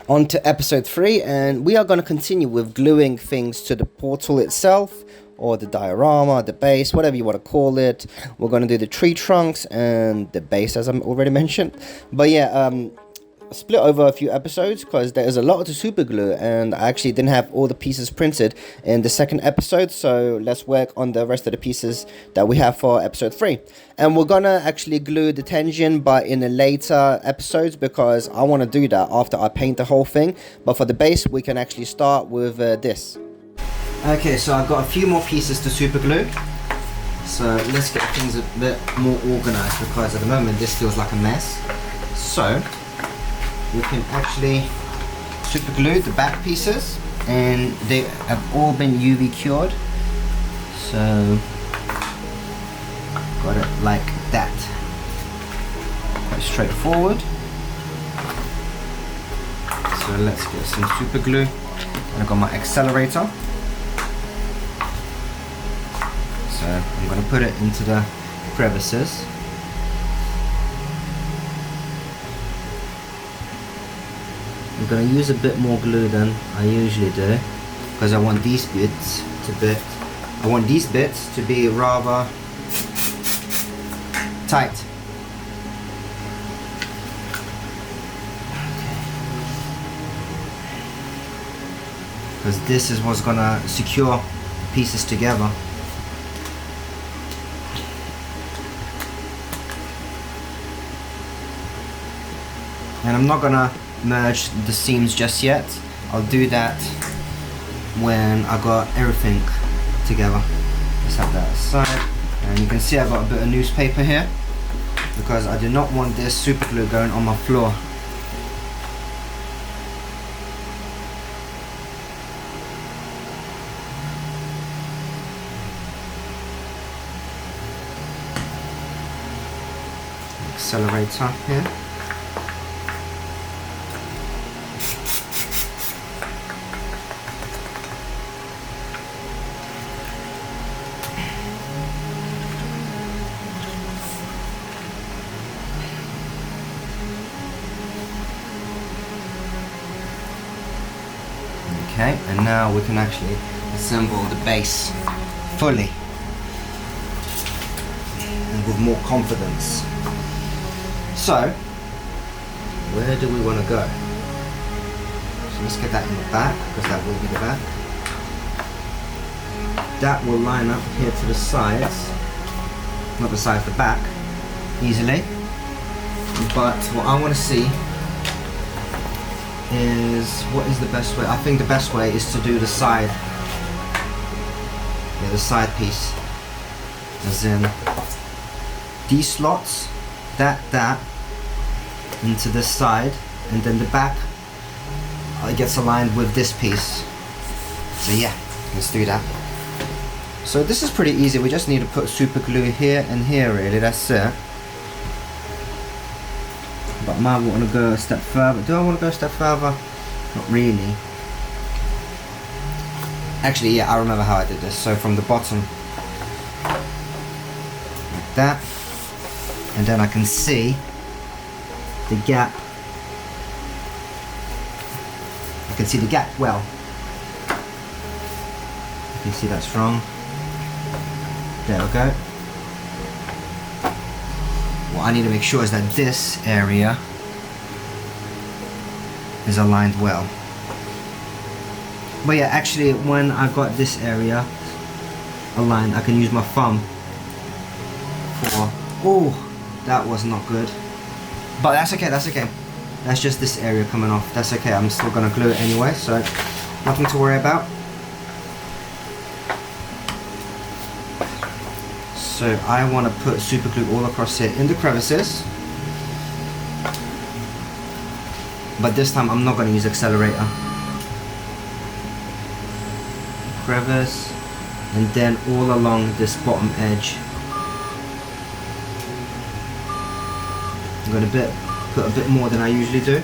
On to episode 3, and we are going to continue with gluing things to the portal itself, or the diorama, the base, whatever you want to call it. We're going to do the tree trunks and the base, as I already mentioned. But yeah, split over a few episodes because there is a lot to super glue, and I actually didn't have all the pieces printed in the second episode, so let's work on the rest of the pieces that we have for episode 3. And we're gonna actually glue the Tenjin, but in a later episodes, because I want to do that after I paint the whole thing. But for the base, we can actually start with this. Okay, so I've got a few more pieces to super glue, so let's get things a bit more organized, because at the moment this feels like a mess. So we can actually super glue the back pieces, and they have all been UV cured, so got it like that, quite straightforward. So let's get some super glue, and I've got my accelerator, so I'm going to put it into the crevices. I'm going to use a bit more glue than I usually do, because I want these bits to be rather tight. Because this is what's going to secure the pieces together. And I'm not going to merge the seams just yet. I'll do that when I got everything together. Let's have that aside, and you can see I've got a bit of newspaper here because I do not want this super glue going on my floor. Accelerator here. Okay, and now we can actually assemble the base fully and with more confidence. So, where do we want to go? So let's get that in the back, because that will be the back. That will line up here to the sides, not the sides, the back, easily. But what I want to see is, what is the best way? I think the best way is to do the side. Yeah, the side piece. As in these slots, that into this side, and then the back gets aligned with this piece. So yeah, let's do that. So this is pretty easy. We just need to put super glue here and here, really. That's it. But I might want to go a step further. Do I want to go a step further? Not really. Actually, yeah, I remember how I did this. So from the bottom, like that, and then I can see the gap. I can see the gap well. You can see that's wrong. There we go. What I need to make sure is that this area is aligned well. But yeah, actually when I got this area aligned, I can use my thumb for, oh, that was not good. But that's okay, that's okay. That's just this area coming off. That's okay, I'm still gonna glue it anyway, so nothing to worry about. So I want to put super glue all across here in the crevices. But this time I'm not going to use accelerator. Crevice, and then all along this bottom edge. I'm going to put a bit more than I usually do.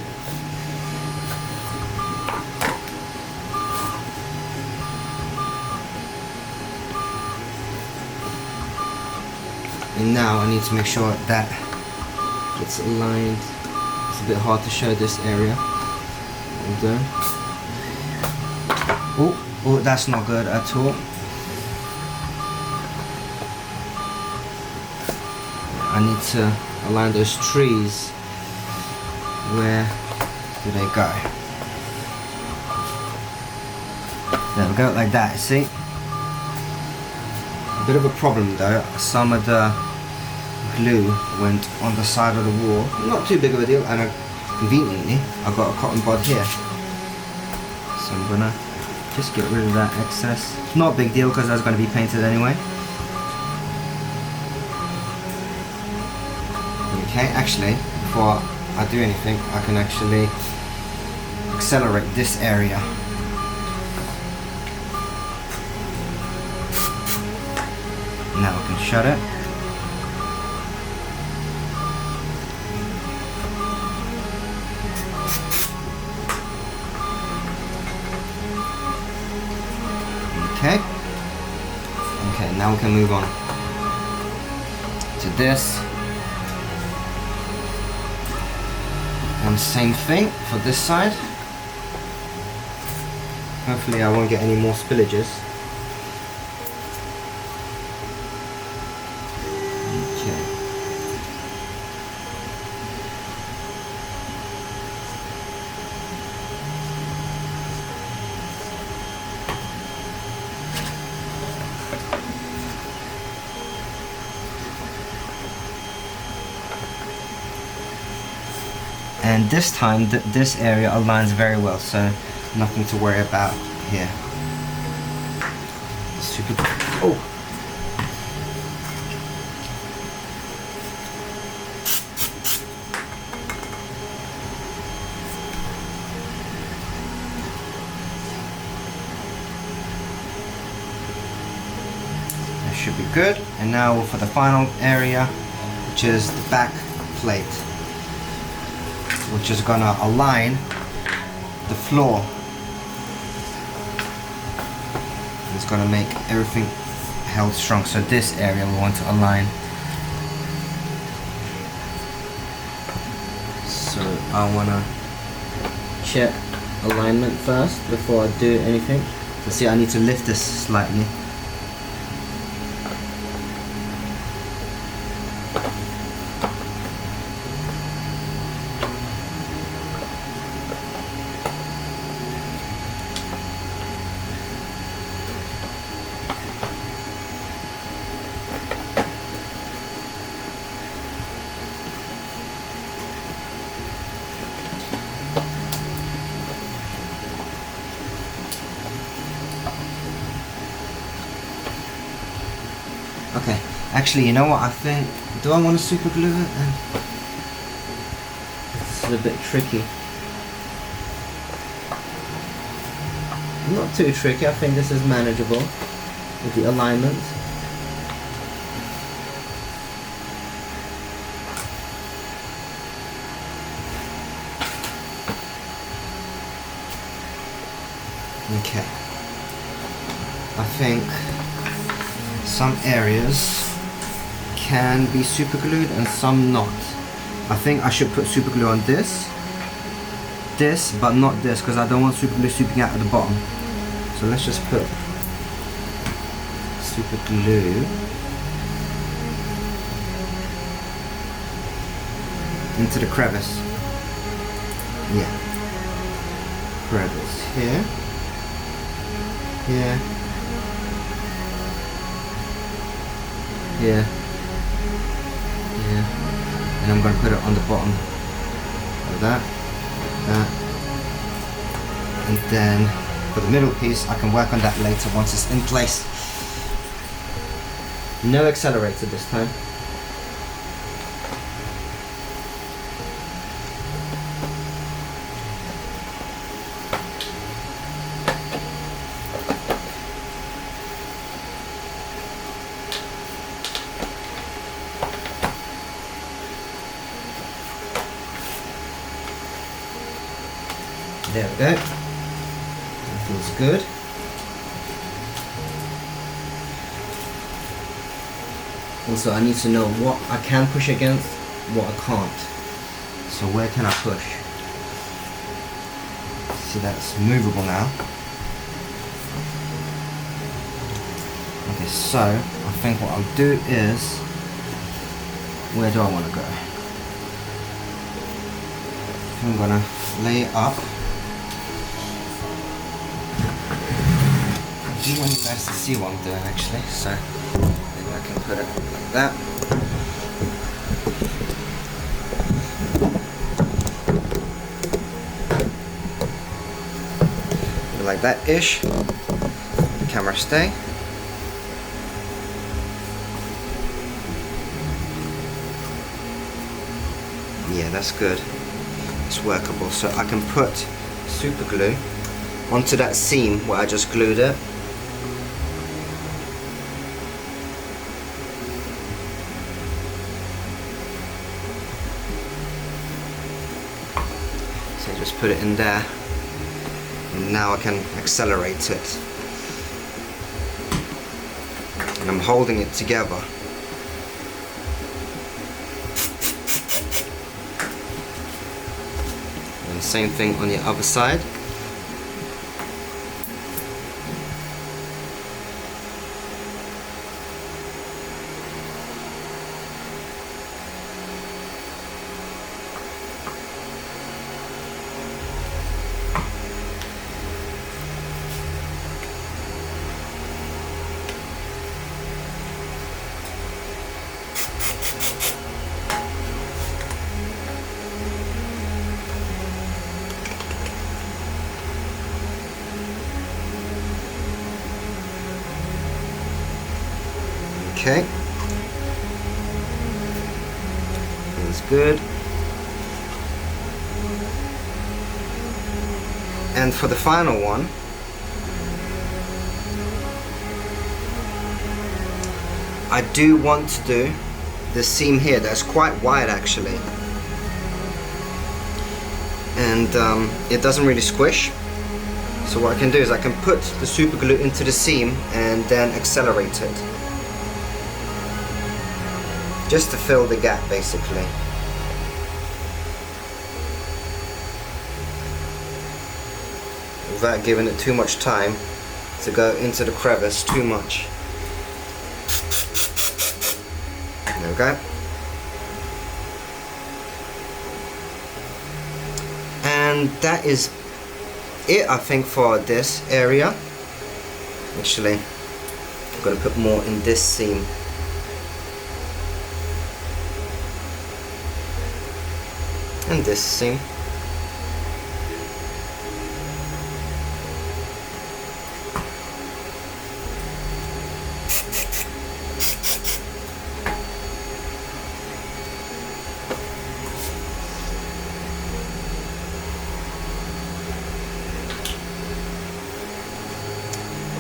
And now I need to make sure that it's aligned. It's a bit hard to show this area. Hold on. Oh, that's not good at all. I need to align those trees. Where do they go? There we go, like that, see? A bit of a problem though, some of the glue went on the side of the wall. Not too big of a deal, and conveniently I've got a cotton bud here. So I'm gonna just get rid of that excess. Not a big deal because that's gonna be painted anyway. Okay, actually, before I do anything, I can actually accelerate this area. Now we can shut it. Okay. Okay, now we can move on to this. And same thing for this side. Hopefully I won't get any more spillages. Okay. And this time this area aligns very well, so nothing to worry about here. Super. Oh. That should be good. And now for the final area, which is the back plate, which is gonna align the floor. It's gonna make everything held strong. So this area we want to align. So I wanna check alignment first before I do anything. So see, I need to lift this slightly. Okay, actually, you know what? I think, do I want to super glue it? This is a bit tricky. Not too tricky. I think this is manageable with the alignment. Okay. I think some areas can be super glued and some not. I think I should put super glue on this, but not this, because I don't want super glue seeping out at the bottom. So let's just put super glue into the crevice. Yeah. Crevice here. Here. Here. Here. And I'm going to put it on the bottom of that. And then for the middle piece, I can work on that later once it's in place. No accelerator this time. There we go. That feels good. Also, I need to know what I can push against, what I can't. So where can I push? see that's movable now. Okay, so I think what I'll do is, where do I want to go? I'm gonna lay it up. I do want you guys to see what I'm doing actually, so maybe I can put it like that. Like that ish. The camera stay. Yeah, that's good. It's workable. So I can put super glue onto that seam where I just glued it. So just put it in there. And now I can accelerate it. And I'm holding it together. And same thing on the other side. Okay, that's good. And for the final one, I do want to do the seam here that's quite wide actually, and it doesn't really squish. So what I can do is I can put the super glue into the seam and then accelerate it, just to fill the gap basically. Without giving it too much time to go into the crevice too much. There we go. And that is it, I think, for this area. Actually, I'm going to put more in this seam. And this seam.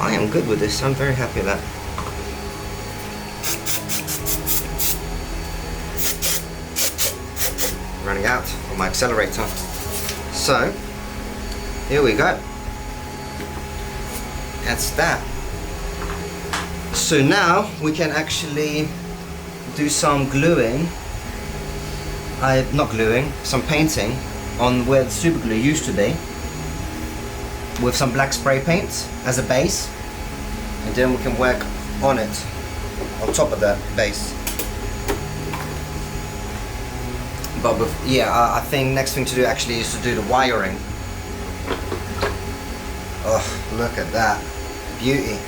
I am good with this. I'm very happy with that. Running out of my accelerator. So here we go. That's that. So now we can actually do some gluing. Some painting on where the super glue used to be, with some black spray paint as a base, and then we can work on it on top of that base. But I think next thing to do actually is to do the wiring. Oh, look at that beauty.